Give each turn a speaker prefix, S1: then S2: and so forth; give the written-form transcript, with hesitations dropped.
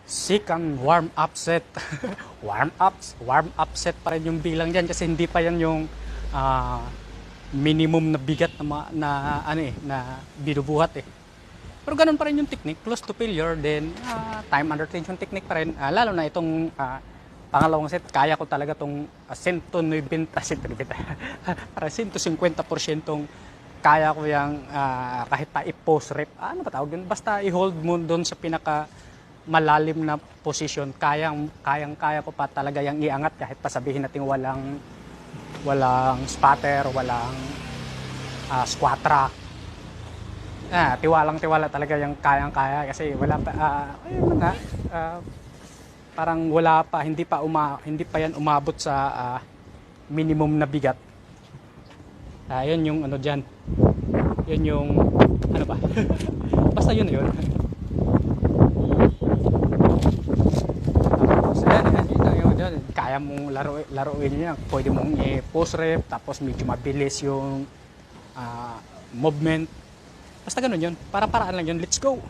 S1: Second warm up set. Warm up set pa rin yung bilang diyan kasi hindi pa yan yung ah, minimum na bigat na, na binubuhat eh. Pero ganun pa rin yung technique, close to failure, then time under tension technique pa rin. Lalo na itong pangalawang set, kaya ko talaga itong 190, para 150% kaya ko yung kahit pa i-post rep, ano ba tawag yun? Basta i-hold mo doon sa pinaka malalim na position, kaya ko pa talaga yung iangat kahit pa sabihin natin walang spatter, walang squat rack. Tiwalang-tiwala talaga yung kayang-kaya kasi wala pa ayun na nga, parang wala pa, hindi pa yan umabot sa minimum na bigat. Yun yung ano diyan. Yun yung ano ba? Basta yun. Kaya mong laruin niya. Pwede mong i-post rep, tapos medyo mabilis yung movement. Basta ganun yun. Para-paraan lang yun. Let's go!